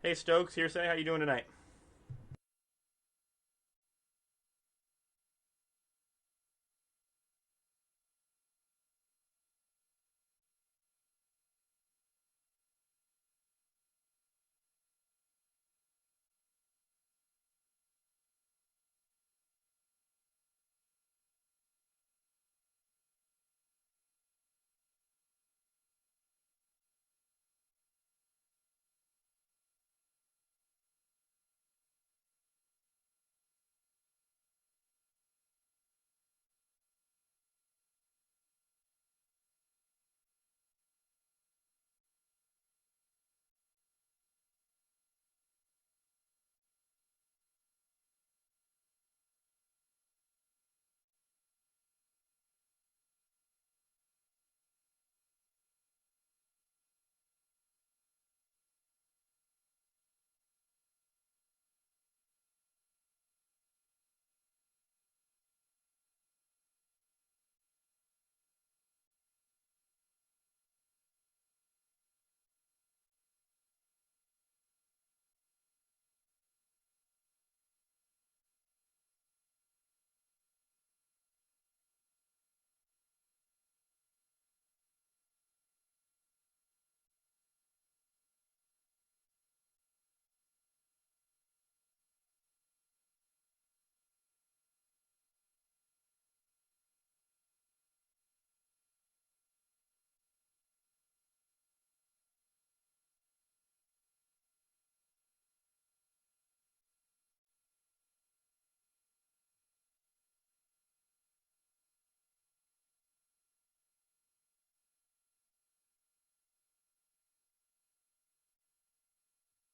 Hey Stokes, Hearsay, how you doing tonight?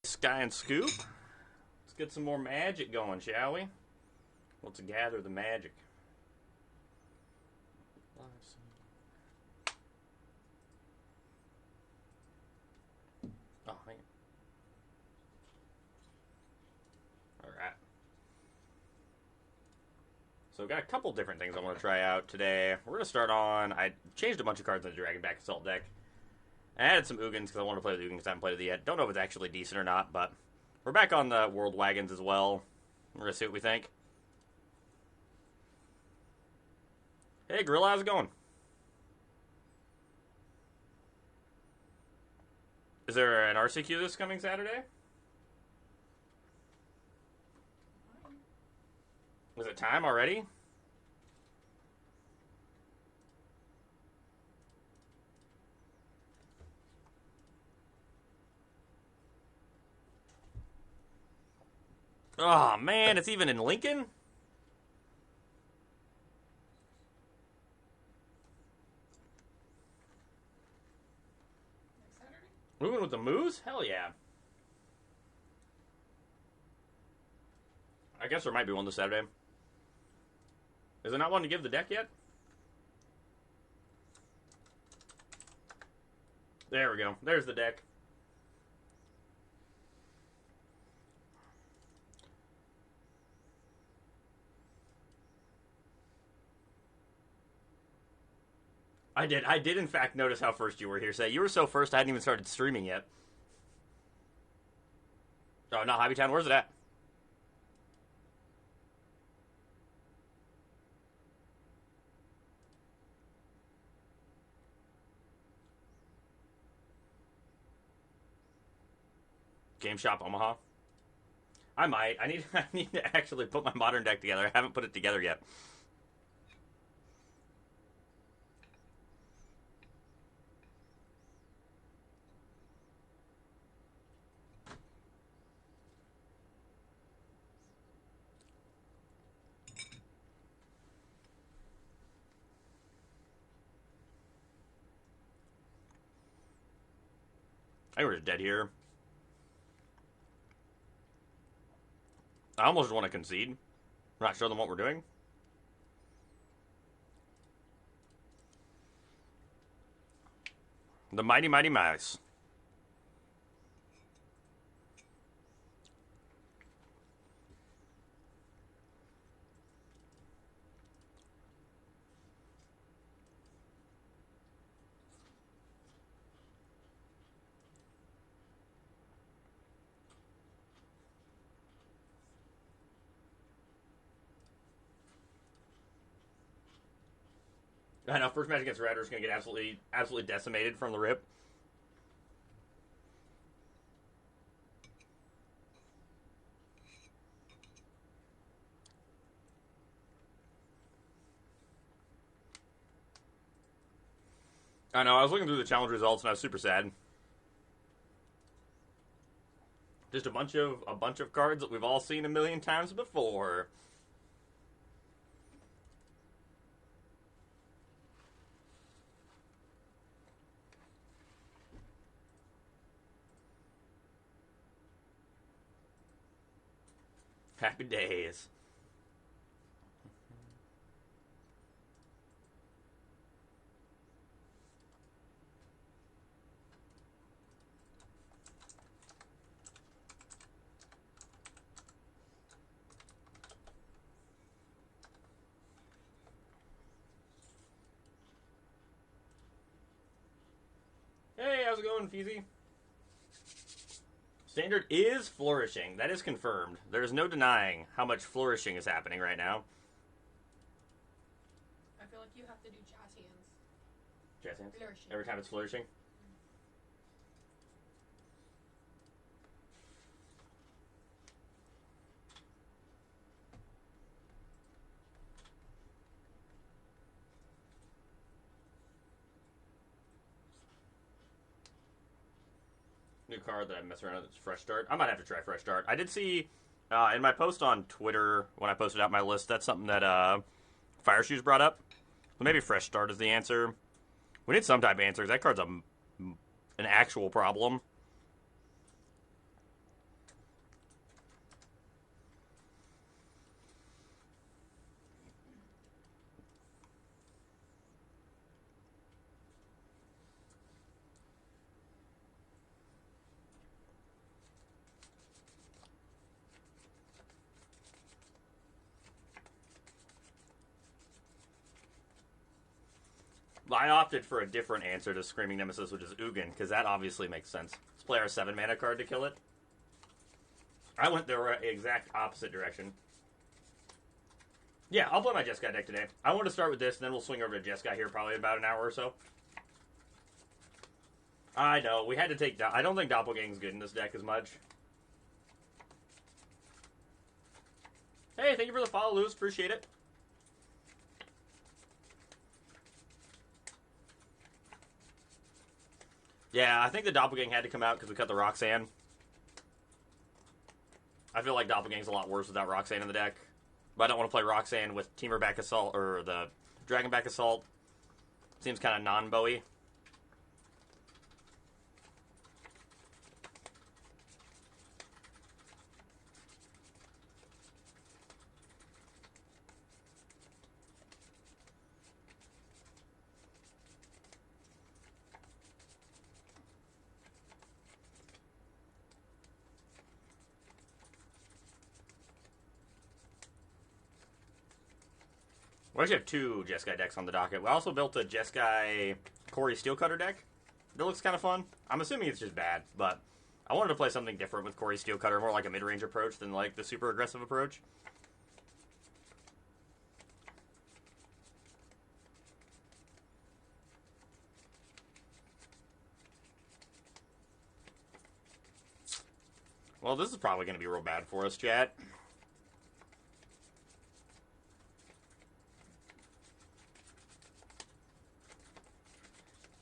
Sky and Scoop. Let's get some more magic going, shall we? Let's gather the magic. Oh, hang on. Alright. So, got a couple different things I want to try out today. We're going to start on. I changed a bunch of cards in the Dragon Back Assault deck. I added some Ugins because I want to play with Ugins. I haven't played with it yet. Don't know if it's actually decent or not, but we're back on the World Wagons as well. We're going to see what we think. Hey, Gorilla, how's it going? Is there an RCQ this coming Saturday? Is it time already? Oh, man, it's even in Lincoln? Moving with the Moose? Hell yeah. I guess there might be one this Saturday. Is there not one to give the deck yet? There we go. There's the deck. I did in fact notice how first you were here. Say you were so first I hadn't even started streaming yet. Oh, not Hobbytown. Where's it at? Game Shop Omaha. I might. I need to actually put my modern deck together. I haven't put it together yet. I think we're just dead here. I almost want to concede. Not show them what we're doing. The mighty, mighty mice. I know, first match against Red is going to get absolutely decimated from the rip. I know, I was looking through the challenge results and I was super sad. Just a bunch of cards that we've all seen a million times before. Happy days. Hey, how's it going, Feezy? Standard is flourishing. That is confirmed. There's no denying how much flourishing is happening right now. I feel like you have to do jazz hands. Jazz hands? Flourishing. Every time it's flourishing? New card that I mess around with is Fresh Start. I might have to try Fresh Start. I did see in my post on Twitter when I posted out my list, that's something that Fire Shoes brought up. So maybe Fresh Start is the answer. We need some type of answers. That card's an actual problem. I opted for a different answer to Screaming Nemesis, which is Ugin, because that obviously makes sense. Let's play our 7-mana card to kill it. I went the exact opposite direction. Yeah, I'll play my Jeskai deck today. I want to start with this, and then we'll swing over to Jeskai here probably in about an hour or so. I know, we had to take... I don't think Doppelgang's good in this deck as much. Hey, thank you for the follow, Luz. Appreciate it. Yeah, I think the Doppelgang had to come out because we cut the Roxanne. I feel like Doppelgang's a lot worse without Roxanne in the deck. But I don't want to play Roxanne with Temur-back Assault or the Dragon-back Assault. Seems kind of non-Bowie. We actually have 2 Jeskai decks on the docket. We also built a Jeskai Corey Steelcutter deck. That looks kind of fun. I'm assuming it's just bad, but I wanted to play something different with Corey Steelcutter, more like a mid-range approach than like the super aggressive approach. Well, this is probably going to be real bad for us, chat.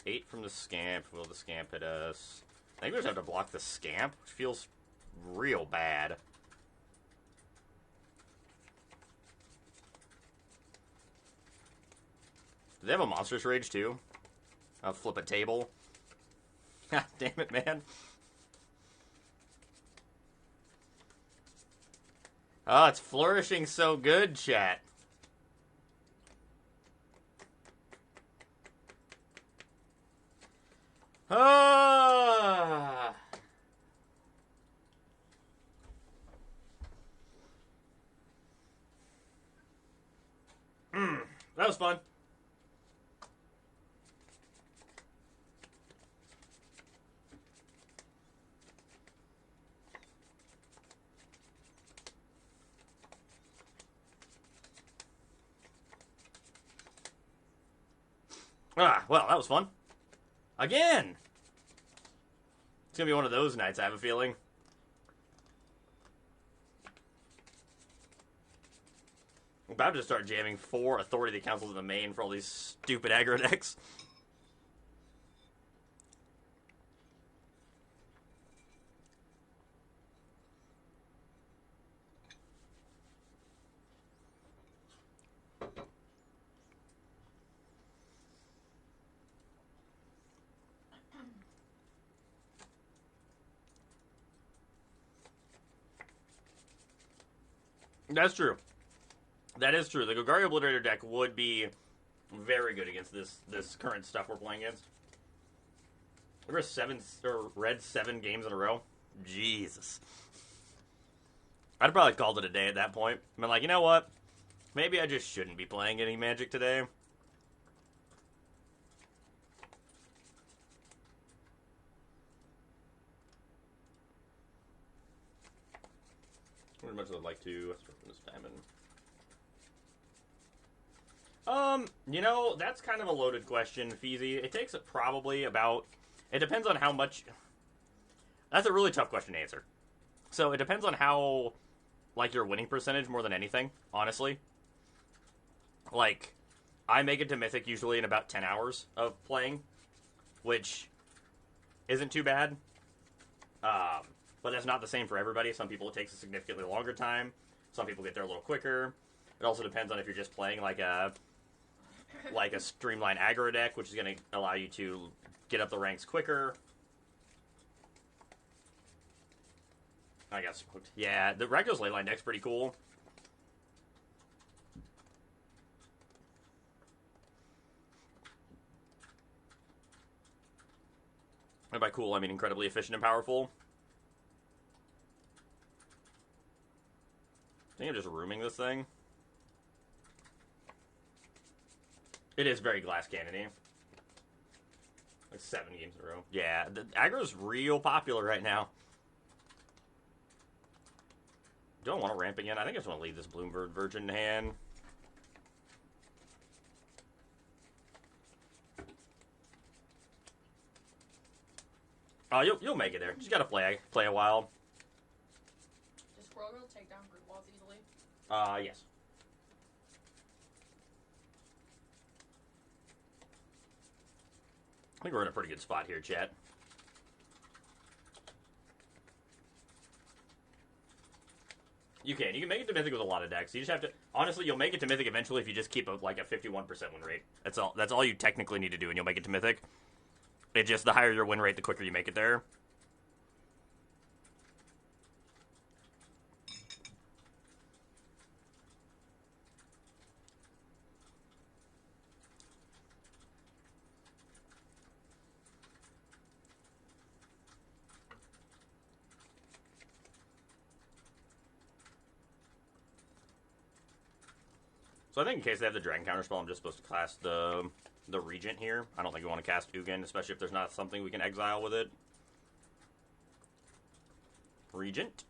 Eight from the Scamp. Will the Scamp hit us? I think we just have to block the Scamp, which feels real bad. Do they have a Monstrous Rage, too? I'll flip a table. God damn it, man. Oh, it's flourishing so good, chat. Ah. That was fun. Ah, well, that was fun. Again! It's gonna be one of those nights, I have a feeling. I'm about to start jamming 4 Authority of the Councils in the main for all these stupid aggro decks. That's true. That is true. The Golgari Obliterator deck would be very good against this current stuff we're playing against. We're red 7 games in a row. Jesus. I'd probably called it a day at that point. I'm like, you know what? Maybe I just shouldn't be playing any Magic today. How much I'd like to start from this diamond. You know, that's kind of a loaded question, Feezy. It takes probably about... It depends on how much... That's a really tough question to answer. So it depends on how, like, your winning percentage more than anything, honestly. Like, I make it to Mythic usually in about 10 hours of playing, which isn't too bad. But that's not the same for everybody. Some people it takes a significantly longer time. Some people get there a little quicker. It also depends on if you're just playing like a streamlined aggro deck, which is going to allow you to get up the ranks quicker. I got smoked. Yeah, the Rakdos Leyline deck's pretty cool. And by cool, I mean incredibly efficient and powerful. I think I'm just rooming this thing. It is very glass cannony. Like 7 games in a row. Yeah, the aggro's real popular right now. Do I want to ramp again? I think I just want to leave this Bloomberg Virgin in hand. Oh, you'll make it there. Just gotta play a while. Does Squirrel Girl take down Brute Walls easily? Yes. I think we're in a pretty good spot here, chat. You can make it to Mythic with a lot of decks. You just have to... Honestly, you'll make it to Mythic eventually if you just keep a 51% win rate. That's all you technically need to do, and you'll make it to Mythic. It just, the higher your win rate, the quicker you make it there. So I think in case they have the Dragon Counterspell, I'm just supposed to cast the Regent here. I don't think we want to cast Ugin, especially if there's not something we can exile with it. Regent.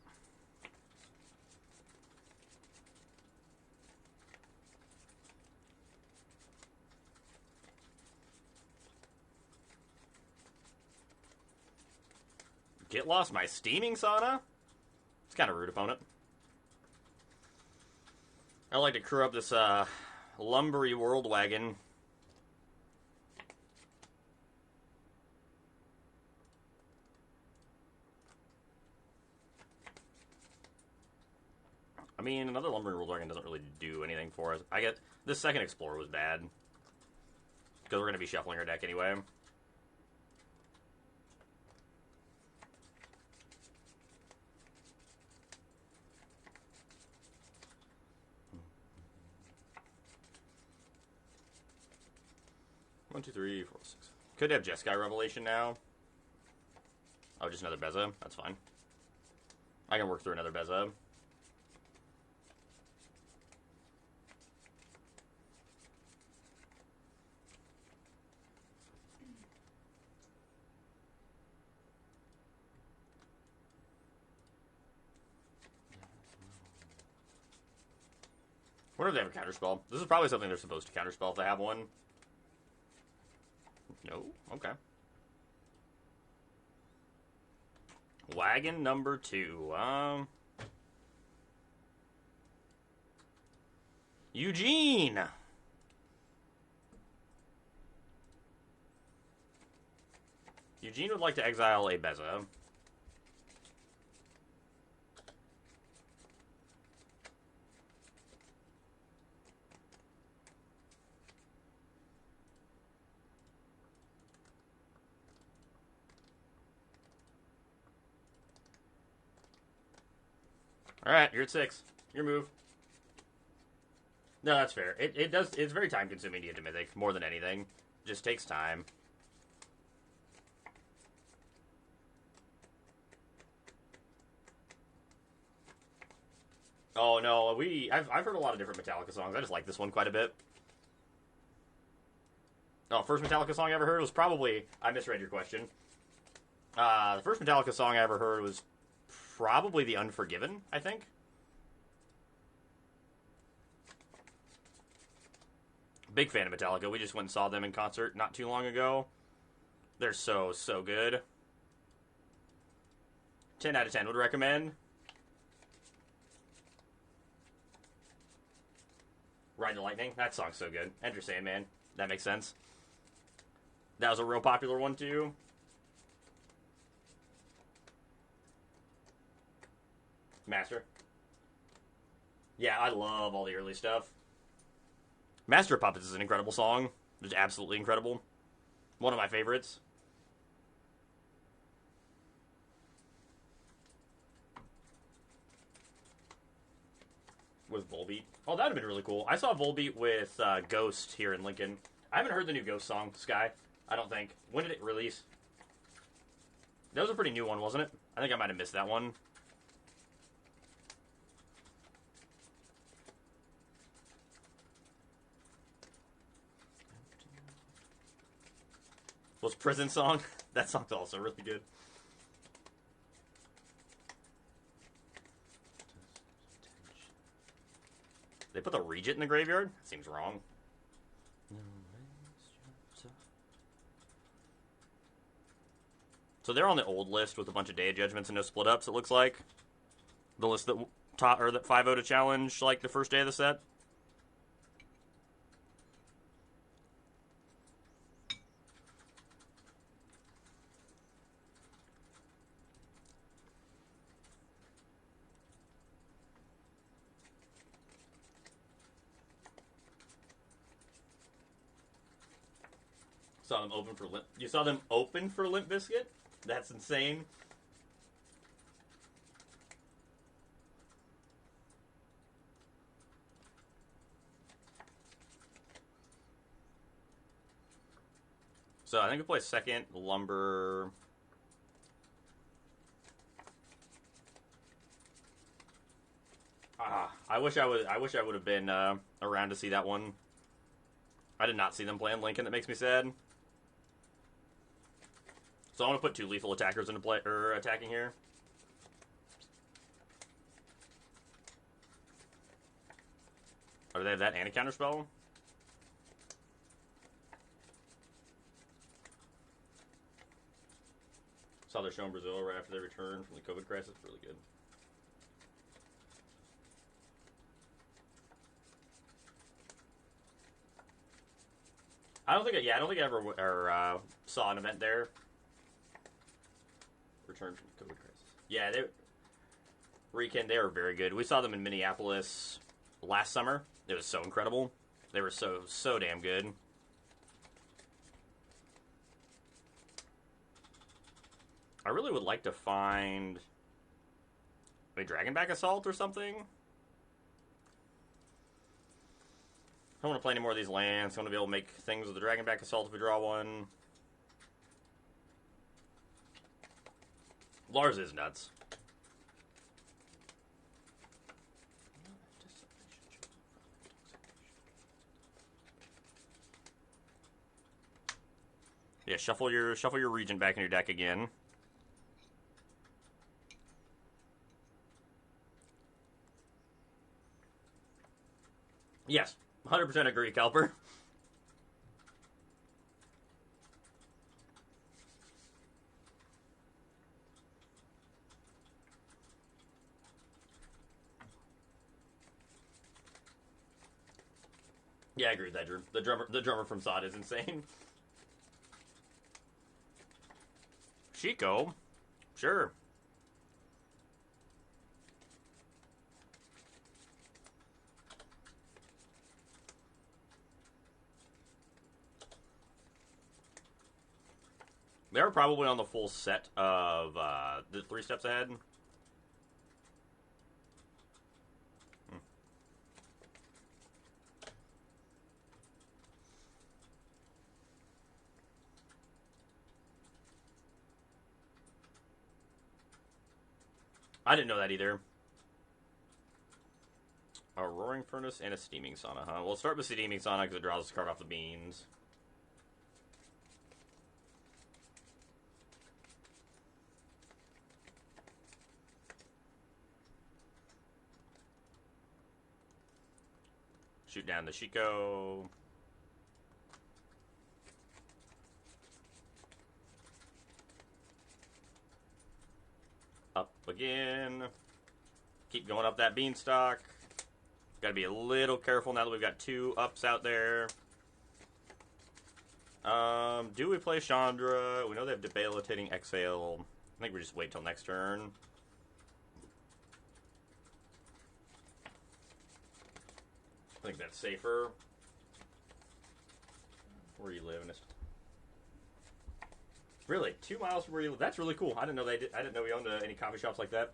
Get lost my Steaming Sauna? It's kind of rude, opponent. I like to crew up this lumbery world wagon. I mean, another lumbering world wagon doesn't really do anything for us. I get this second Explorer was bad because we're going to be shuffling our deck anyway. One, two, three, four, six. Could have Jeskai Revelation now. Oh, just another Beza. That's fine. I can work through another Beza. What if they have a counterspell? This is probably something they're supposed to counterspell if they have one. No? Okay. Wagon number 2. Eugene! Eugene would like to exile a Beza. Alright, you're at 6. Your move. No, that's fair. It does. It's very time consuming to get to Mythic, more than anything. Just takes time. Oh no, I've heard a lot of different Metallica songs. I just like this one quite a bit. Oh, first Metallica song I ever heard was probably, I misread your question. The first Metallica song I ever heard was probably The Unforgiven, I think. Big fan of Metallica. We just went and saw them in concert not too long ago. They're so good. 10 out of 10 would recommend. Ride the Lightning. That song's so good. Enter Sandman. That makes sense. That was a real popular one, too. Master. Yeah, I love all the early stuff. Master of Puppets is an incredible song. It's absolutely incredible. One of my favorites. With Volbeat. Oh, that would have been really cool. I saw Volbeat with Ghost here in Lincoln. I haven't heard the new Ghost song, Sky. I don't think. When did it release? That was a pretty new one, wasn't it? I think I might have missed that one. Was Prison Song? That song's also really good. They put the Regent in the graveyard? Seems wrong. So they're on the old list with a bunch of Day of Judgments and no split ups, it looks like. The list that that 5-0 to challenge like the first day of the set. Saw them open for Limp. You saw them open for Limp Bizkit? That's insane. So I think we play second, Lumber. I wish I would have been around to see that one. I did not see them playing Lincoln. That makes me sad. So I'm gonna put 2 lethal attackers into play or attacking here. Oh, do they have that and a counterspell? Saw their show in Brazil right after they returned from the COVID crisis. Really good. I don't think I ever saw an event there. Return from the COVID crisis. Yeah, they were very good. We saw them in Minneapolis last summer. It was so incredible. They were so damn good. I really would like to find a Dragonback Assault or something. I don't want to play any more of these lands. I want to be able to make things with the Dragonback Assault if we draw one. Lars is nuts. Yeah, shuffle your Regent back in your deck again. Yes, 100% agree, Kelper. Yeah, I agree with that, Drew. The drummer from Sod is insane. Chico? Sure. They're probably on the full set of the 3 Steps Ahead. I didn't know that either. A roaring furnace and a steaming sauna, huh? We'll start with the steaming sauna because it draws us to carve off the beans. Shoot down the Chico. Up again. Keep going up that beanstalk. Got to be a little careful now that we've got 2 ups out there. Do we play Chandra? We know they have debilitating exhale. I think we just wait till next turn. I think that's safer. Where you live? Really, 2 miles from where you live? That's really cool. I didn't know I didn't know we owned any coffee shops like that.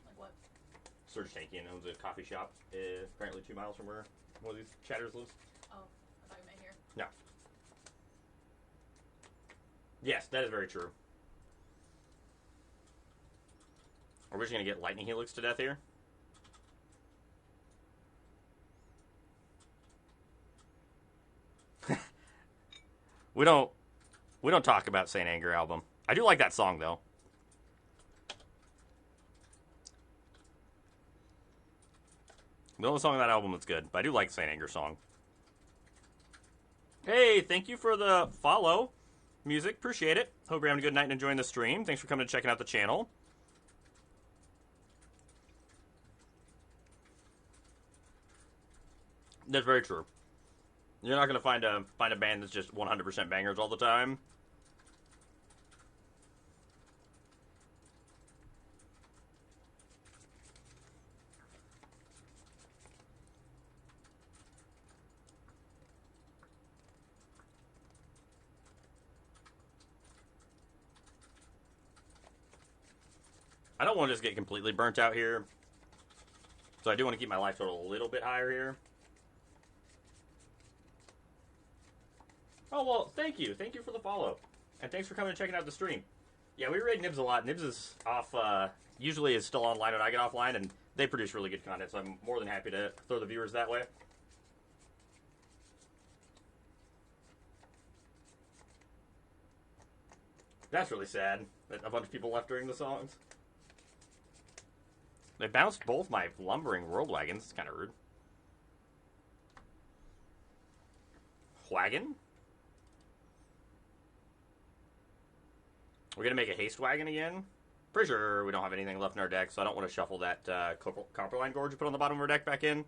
Like what? Surge Tankian owns a coffee shop, apparently 2 miles from where one of these chatters lives. Oh, I thought you meant here. No. Yes, that is very true. Are we just going to get lightning helix to death here? We don't talk about Saint Anger album. I do like that song though. The only song on that album that's good, but I do like Saint Anger song. Hey, thank you for the follow. Music, appreciate it. Hope you're having a good night and enjoying the stream. Thanks for coming and checking out the channel. That's very true. You're not going to find a band that's just 100% bangers all the time. I don't want to just get completely burnt out here. So I do want to keep my life total a little bit higher here. Oh, well, thank you. Thank you for the follow. And thanks for coming and checking out the stream. Yeah, we raid Nibs a lot. Nibs is off, usually is still online when I get offline, and they produce really good content, so I'm more than happy to throw the viewers that way. That's really sad that a bunch of people left during the songs. They bounced both my lumbering world wagons. It's kind of rude. Wagon? We're going to make a haste wagon again. Pretty sure we don't have anything left in our deck, so I don't want to shuffle that Copperline Gorge we put on the bottom of our deck back in.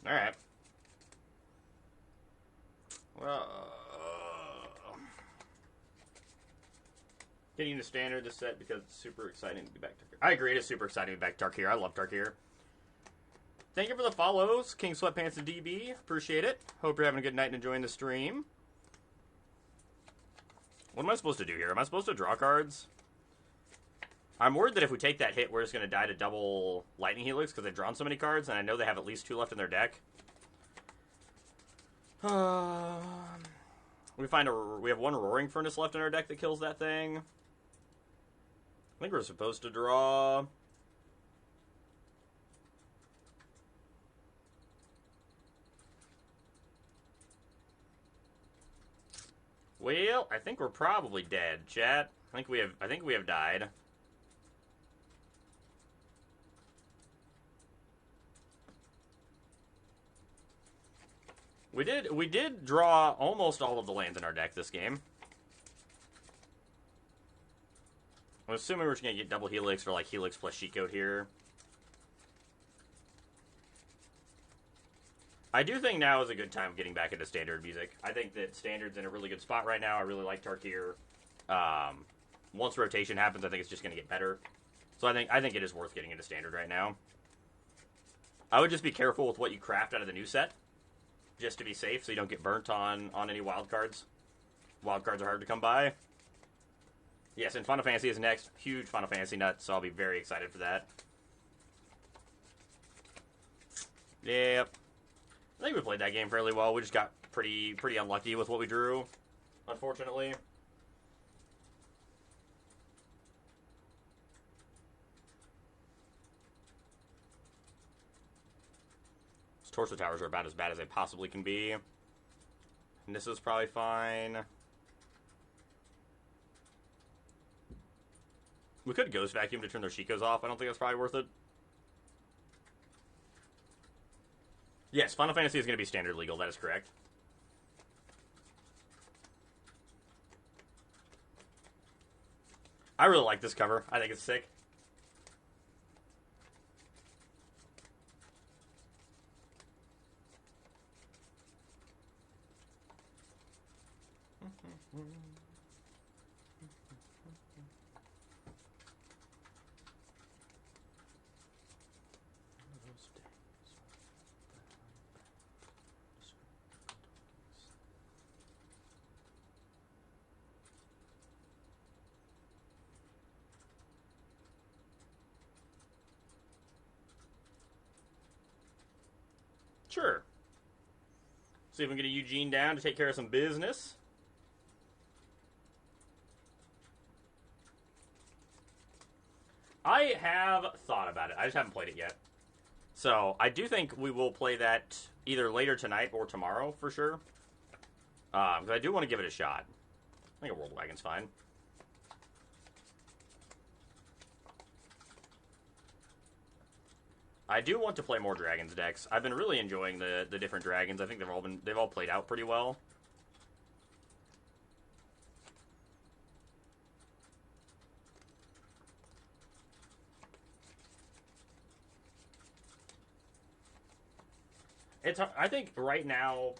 Alright. Getting into standard this set because it's super exciting to be back to Dark. I agree, it is super exciting to be back to Dark. I love Dark. Thank you for the follows, King Sweatpants and DB. Appreciate it. Hope you're having a good night and enjoying the stream. What am I supposed to do here? Am I supposed to draw cards? I'm worried that if we take that hit, we're just going to die to double Lightning Helix because they've drawn so many cards, and I know they have at least 2 left in their deck. We have 1 Roaring Furnace left in our deck that kills that thing. I think we're supposed to draw... Well, I think we're probably dead, chat. I think we have died. We did draw almost all of the lands in our deck this game. I'm assuming we're just going to get double Helix or like Helix plus Sheet Coat here. I do think now is a good time getting back into Standard music. I think that Standard's in a really good spot right now. I really like Tarkir. Once rotation happens, I think it's just going to get better. So I think it is worth getting into Standard right now. I would just be careful with what you craft out of the new set, just to be safe, so you don't get burnt on any wild cards. Wild cards are hard to come by. Yes, and Final Fantasy is next. Huge Final Fantasy nut, so I'll be very excited for that. Yep. I think we played that game fairly well. We just got pretty unlucky with what we drew, unfortunately. These torso towers are about as bad as they possibly can be. And this is probably fine. We could Ghost Vacuum to turn their Shikos off. I don't think that's probably worth it. Yes, Final Fantasy is going to be Standard legal. That is correct. I really like this cover. I think it's sick. Sure. See if we can get a Eugene down to take care of some business. I have thought about it. I just haven't played it yet. So, I do think we will play that either later tonight or tomorrow, for sure. Because I do want to give it a shot. I think a World Wagon's fine. I do want to play more Dragons decks. I've been really enjoying the different Dragons. I think they've all played out pretty well. I think right now,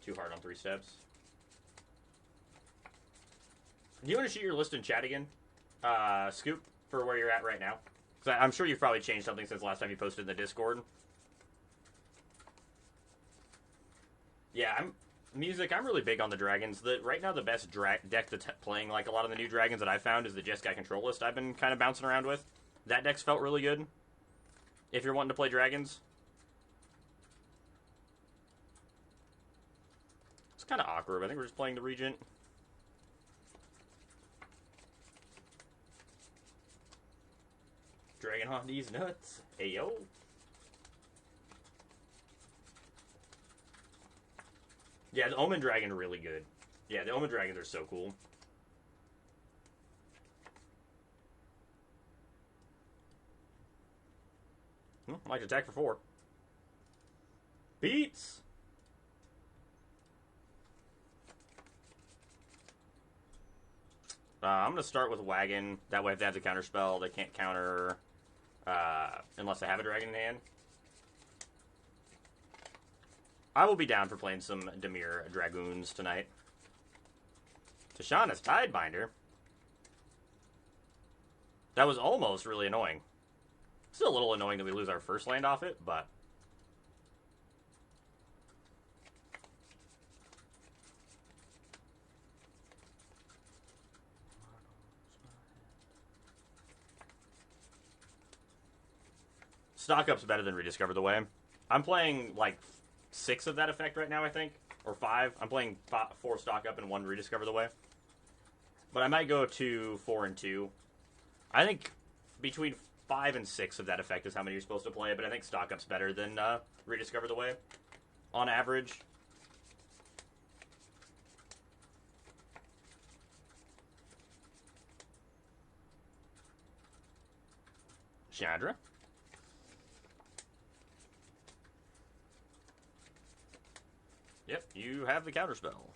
too hard on 3 steps. Do you want to shoot your list in chat again, Scoop, for where you're at right now? Because I'm sure you've probably changed something since last time you posted in the Discord. Yeah, I'm really big on the Dragons. Right now, the best deck that's playing like a lot of the new Dragons that I found is the Jeskai Control list I've been kind of bouncing around with. That deck's felt really good. If you're wanting to play Dragons. It's kind of awkward, but I think we're just playing the Regent. Dragon on these nuts. Ayo. Yeah, the Omen Dragon are really good. Yeah, the Omen Dragons are so cool. I like to attack for 4. Beats! I'm going to start with Wagon. That way if they have the counter spell, they can't counter unless they have a dragon in hand. I will be down for playing some Dimir Dragoons tonight. Tashana's Tidebinder. That was almost really annoying. Still a little annoying that we lose our first land off it, but... Stock Up's better than Rediscover the Way. I'm playing, like, 6 of that effect right now, I think. Or 5. I'm playing 4 Stock Up and 1 Rediscover the Way. But I might go to 4 and 2. I think between 5 and 6 of that effect is how many you're supposed to play, but I think Stock Up's better than Rediscover the Way, on average. Chandra. to have the counterspell.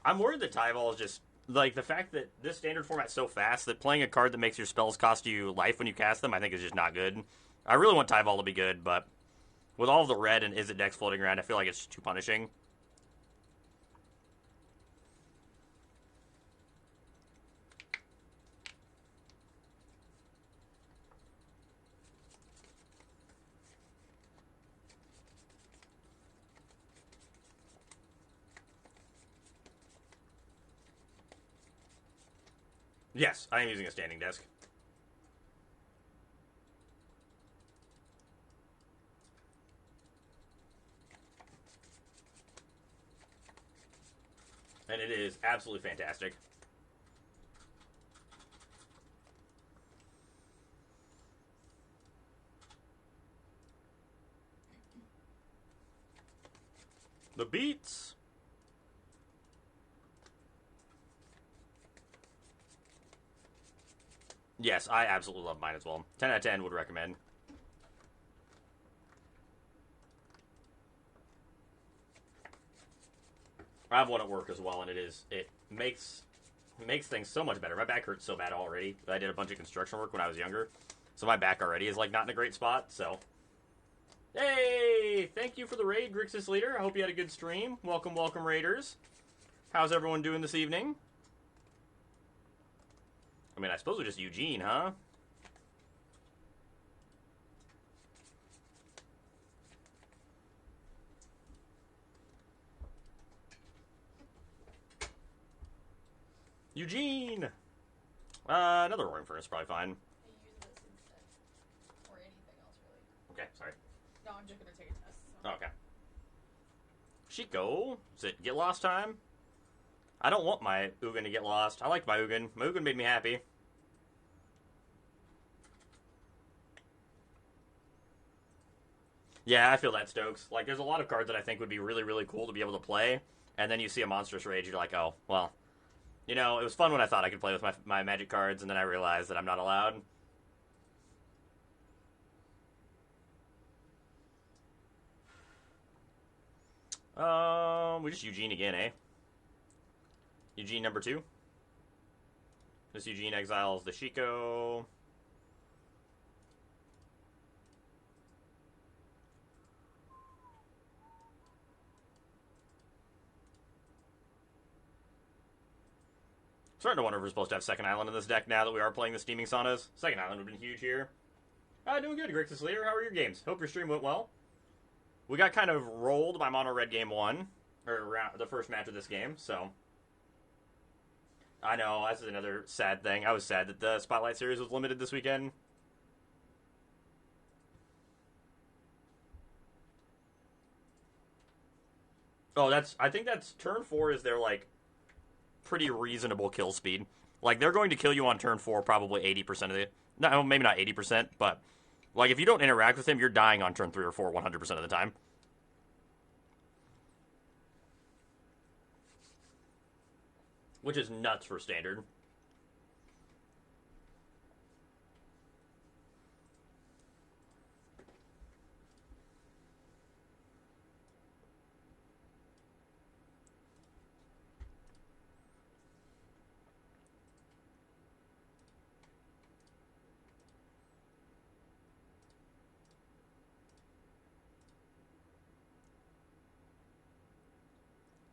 I'm worried that Tyval is just, like, the fact that this standard format's so fast that playing a card that makes your spells cost you life when you cast them, I think is just not good. I really want Tyval to be good, but with all of the red and Izzet decks floating around, I feel like it's too punishing. Yes, I am using a standing desk. And it is absolutely fantastic. The beats. Yes, I absolutely love mine as well. 10 out of 10 would recommend. I have one at work as well, and it makes things so much better. My back hurts so bad already. I did a bunch of construction work when I was younger, so my back already is like not in a great spot. So, hey, thank you for the raid, Grixis Leader. I hope you had a good stream. Welcome, welcome, Raiders. How's everyone doing this evening? I mean, I suppose we're just Eugene, huh? Eugene! Another roaring furnace, probably fine. I use this instead. Or anything else, really. Okay, sorry. No, I'm just gonna take a test. So. Oh, okay. Chico, is it get lost time? I don't want my Ugin to get lost. I liked my Ugin. My Ugin made me happy. Yeah, I feel that, Stokes. Like, there's a lot of cards that I think would be really, really cool to be able to play, and then you see a Monstrous Rage, you're like, oh, well, you know, it was fun when I thought I could play with my Magic cards, and then I realized that I'm not allowed. We just Eugene again, eh? Eugene number 2. This Eugene exiles the Chico. Starting to wonder if we're supposed to have Second Island in this deck now that we are playing the Steaming Saunas. Second Island would have been huge here. Doing good, Grixis Leader. How are your games? Hope your stream went well. We got kind of rolled by Mono Red game 1, or the first match of this game, so. I know, this is another sad thing. I was sad that the Spotlight Series was limited this weekend. Oh, I think that's turn 4 is their, like, pretty reasonable kill speed. Like, they're going to kill you on turn 4 probably 80% of the... No, maybe not 80%, but... Like, if you don't interact with him, you're dying on turn 3 or 4 100% of the time. Which is nuts for Standard.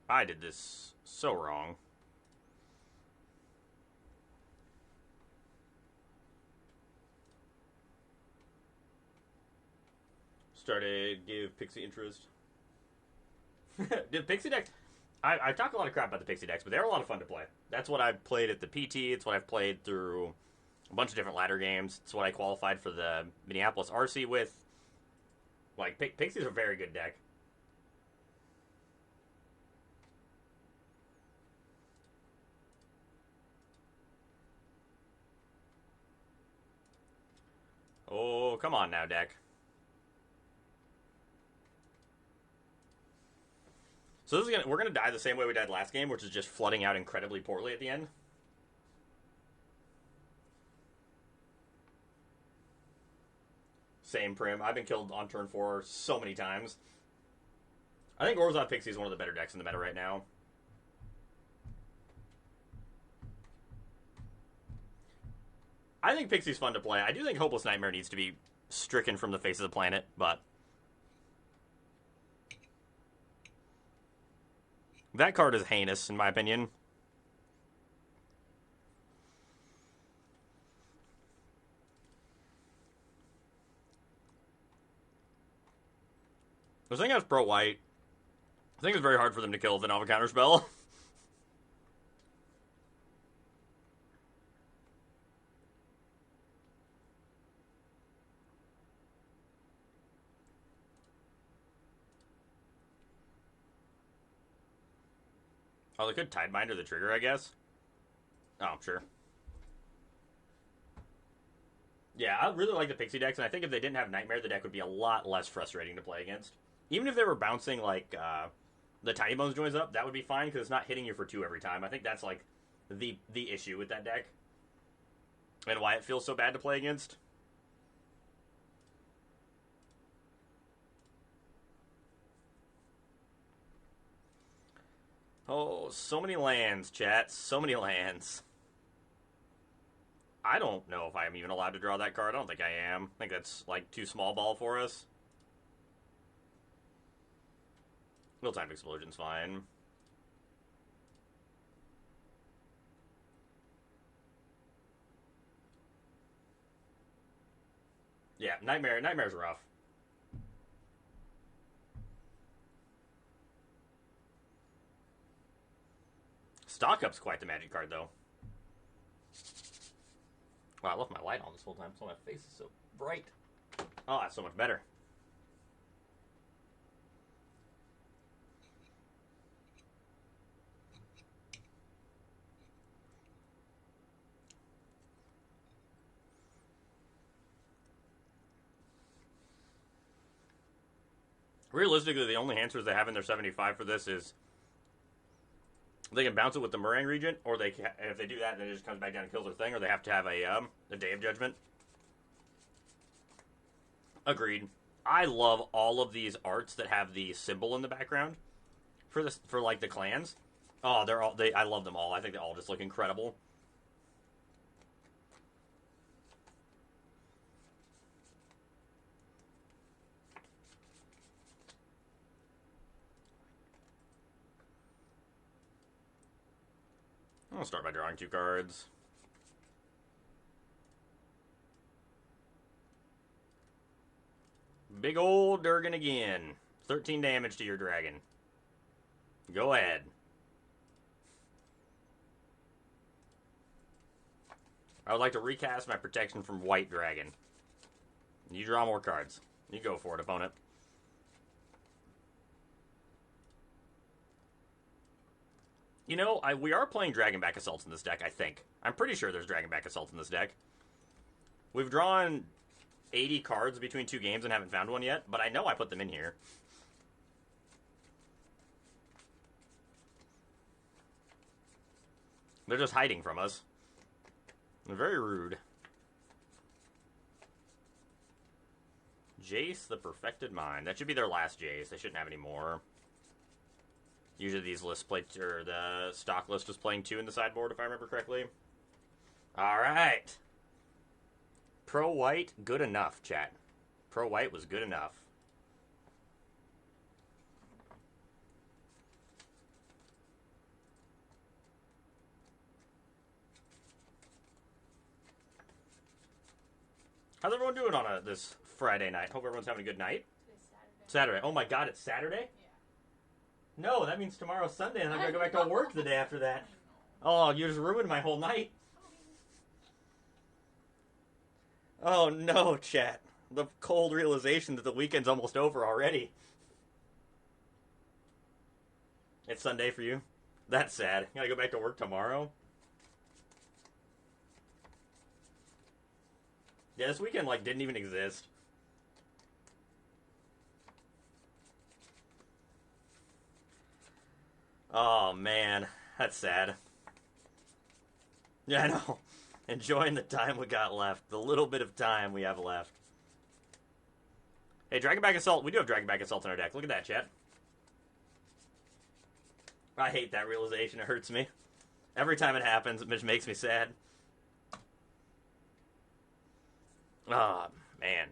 I did this so wrong. Started give Pixie interest. The Pixie deck, I talk a lot of crap about the Pixie decks, but they're a lot of fun to play. That's what I've played at the PT. It's what I've played through a bunch of different ladder games. It's what I qualified for the Minneapolis RC with. Like, Pixie's a very good deck. Oh, come on now, deck. So we're gonna die the same way we died last game, which is just flooding out incredibly poorly at the end. Same, Prim. I've been killed on turn 4 so many times. I think Orzhov Pixie is one of the better decks in the meta right now. I think Pixie's fun to play. I do think Hopeless Nightmare needs to be stricken from the face of the planet, but that card is heinous, in my opinion. The thing that's pro-white, I think it's very hard for them to kill the Nova Counterspell. Oh, they could Tidebinder the trigger, I guess. Oh, sure. Yeah, I really like the Pixie decks, and I think if they didn't have Nightmare, the deck would be a lot less frustrating to play against. Even if they were bouncing, like, the Tiny Bones joins up, that would be fine, because it's not hitting you for 2 every time. I think that's, like, the issue with that deck. And why it feels so bad to play against. Oh, so many lands, chat. So many lands. I don't know if I'm even allowed to draw that card. I don't think I am. I think that's, like, too small ball for us. Real-time Explosion's fine. Yeah, Nightmare's rough. Stock Up's quite the magic card, though. Wow, I left my light on this whole time, so my face is so bright. Oh, that's so much better. Realistically, the only answers they have in their 75 for this is they can bounce it with the Meringue Regent, or they can, if they do that, then it just comes back down and kills their thing, or they have to have a Day of Judgment. Agreed. I love all of these arts that have the symbol in the background for this, for like the clans. Oh, I love them all. I think they all just look incredible. I'll start by drawing 2 cards. Big old Durgan again. 13 damage to your dragon. Go ahead. I would like to recast my protection from White Dragon. You draw more cards. You go for it, opponent. You know, we are playing Dragonback Assaults in this deck, I think. I'm pretty sure there's Dragonback Assaults in this deck. We've drawn 80 cards between 2 games and haven't found one yet, but I know I put them in here. They're just hiding from us. They're very rude. Jace the Perfected Mind. That should be their last Jace. They shouldn't have any more. Usually these lists play, or the stock list was playing 2 in the sideboard, if I remember correctly. Alright. Pro-white, good enough, chat. Pro-white was good enough. How's everyone doing on this Friday night? Hope everyone's having a good night. Today's Saturday. Oh my god, it's Saturday? Yeah. No, that means tomorrow's Sunday and I'm going to go back to work the day after that. Oh, you just ruined my whole night. Oh no, chat. The cold realization that the weekend's almost over already. It's Sunday for you? That's sad. You gotta go back to work tomorrow? Yeah, this weekend, like, didn't even exist. Oh, man. That's sad. Yeah, I know. Enjoying the time we got left. The little bit of time we have left. Hey, Dragonback Assault. We do have Dragonback Assault in our deck. Look at that, chat. I hate that realization. It hurts me. Every time it happens, it just makes me sad. Ah, oh, man.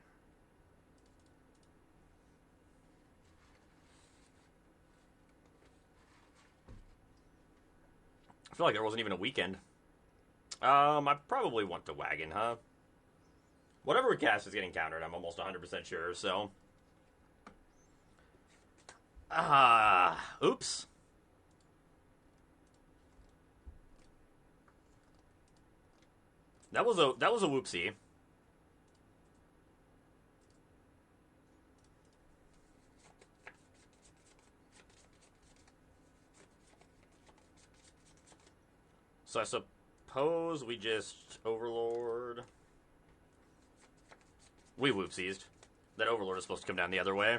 I feel like there wasn't even a weekend. I probably want the wagon, huh? Whatever we cast is getting countered, I'm almost 100% sure, so... oops. That was a whoopsie. So I suppose we just Overlord. We whoopsies. That Overlord is supposed to come down the other way.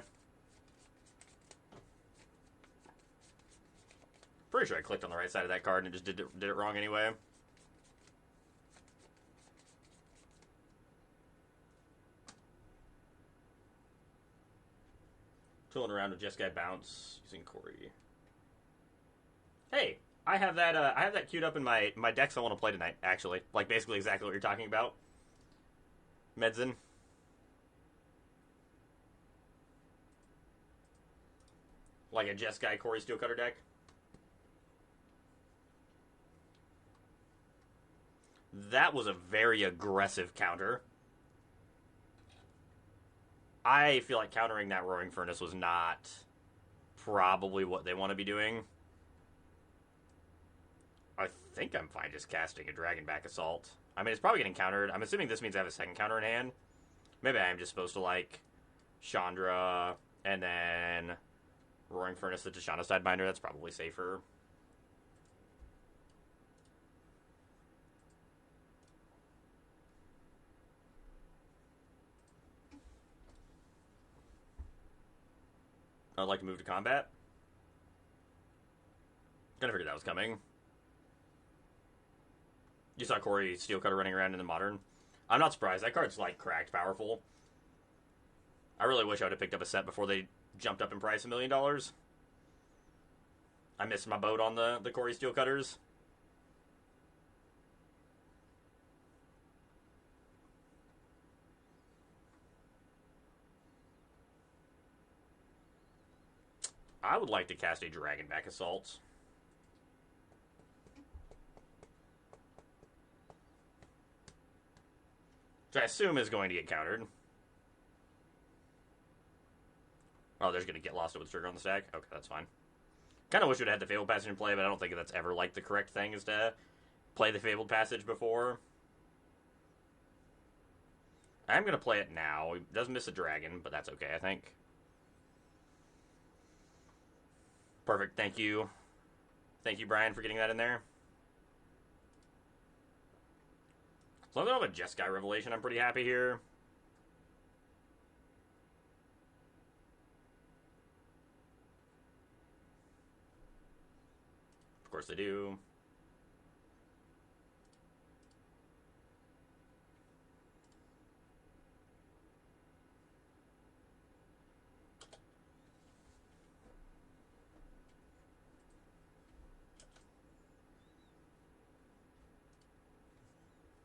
Pretty sure I clicked on the right side of that card and just did it wrong anyway. Tooling around with Jeskai Bounce using Corey. Hey, I have that queued up in my decks I want to play tonight. Actually, like basically exactly what you're talking about. Medzen. Like a Jeskai Corey Steelcutter deck. That was a very aggressive counter. I feel like countering that Roaring Furnace was not probably what they want to be doing. I think I'm fine just casting a Dragonback Assault. I mean, it's probably getting countered. I'm assuming this means I have a second counter in hand. Maybe I am just supposed to, like, Chandra and then Roaring Furnace the Tishana Sidebinder. That's probably safer. I'd like to move to combat. Kinda figured that was coming. You saw Corey Steelcutter running around in the Modern. I'm not surprised. That card's, like, cracked powerful. I really wish I would have picked up a set before they jumped up in price $1 million. I missed my boat on the Corey Steelcutters. I would like to cast a Dragonback Assault. Which I assume is going to get countered. Oh, there's going to get lost with trigger on the stack? Okay, that's fine. Kind of wish we'd had the Fabled Passage in play, but I don't think that's ever, like, the correct thing is to play the Fabled Passage before. I'm going to play it now. He does miss a dragon, but that's okay, I think. Perfect, thank you. Thank you, Brian, for getting that in there. As long as I don't have a Jeskai Revelation, I'm pretty happy here. Of course they do.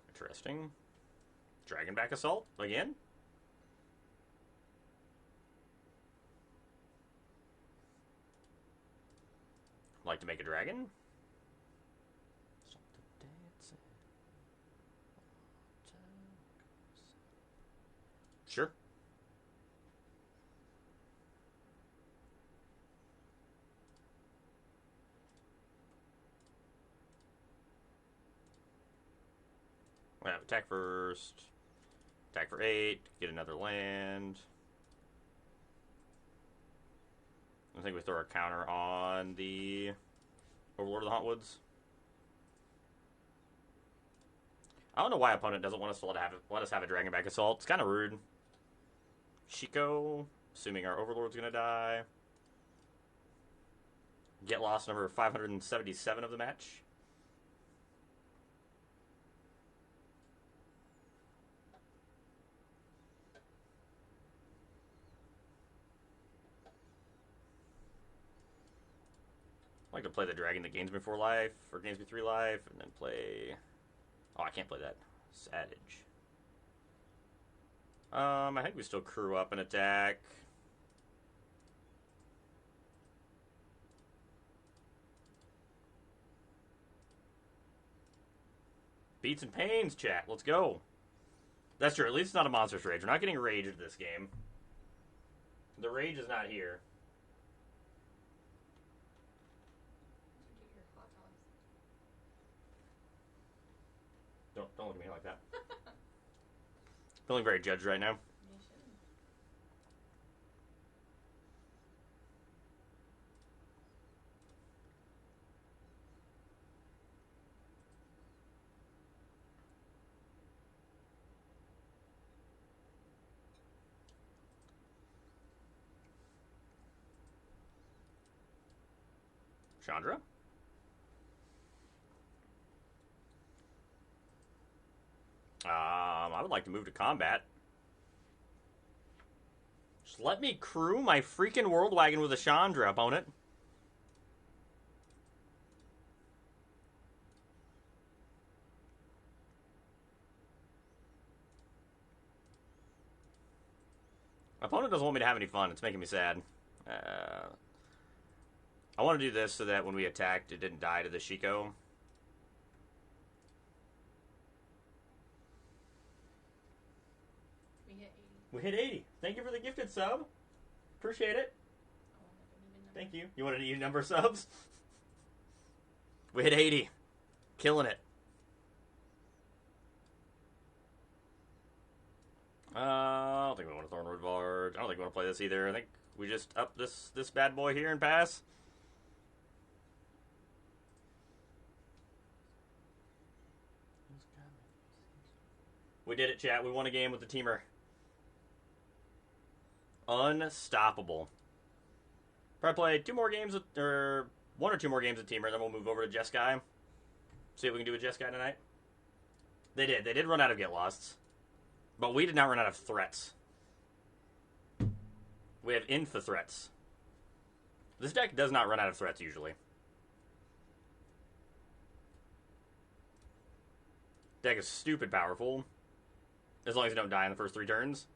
Interesting. Dragonback Assault again? Like to make a dragon? Sure. Well, attack first. Attack for 8. Get another land. I think we throw our counter on the Overlord of the Hauntwoods. I don't know why opponent doesn't want us to let us have a Dragonback Assault. It's kind of rude. Chico, assuming our Overlord's going to die. Get lost number 577 of the match. like to play the dragon that gains me 4 life, or gains me 3 life, and then play... Oh, I can't play that. Savage. I think we still crew up and attack. Beats and pains, chat. Let's go. That's true. At least it's not a monstrous rage. We're not getting rage into this game. The rage is not here. Don't look at me like that. Feeling very judged right now. Chandra? I would like to move to combat. Just let me crew my freaking world wagon with a Chandra, opponent. Opponent doesn't want me to have any fun. It's making me sad. I want to do this so that when we attacked, it didn't die to the Shiko. We hit 80. Thank you for the gifted sub. Appreciate it. Thank you. You want an even number of subs? We hit 80. Killing it. I don't think we want to Thornwood Barge. I don't think we want to play this either. I think we just up this bad boy here and pass. We did it, chat. We won a game with the teamer. Unstoppable. Probably play 2 more games with, or 1 or 2 more games with teamer, then we'll move over to Jeskai. See what we can do with Jeskai tonight. They did run out of get losts. But we did not run out of threats. We have infa threats. This deck does not run out of threats usually. Deck is stupid powerful. As long as you don't die in the first 3 turns.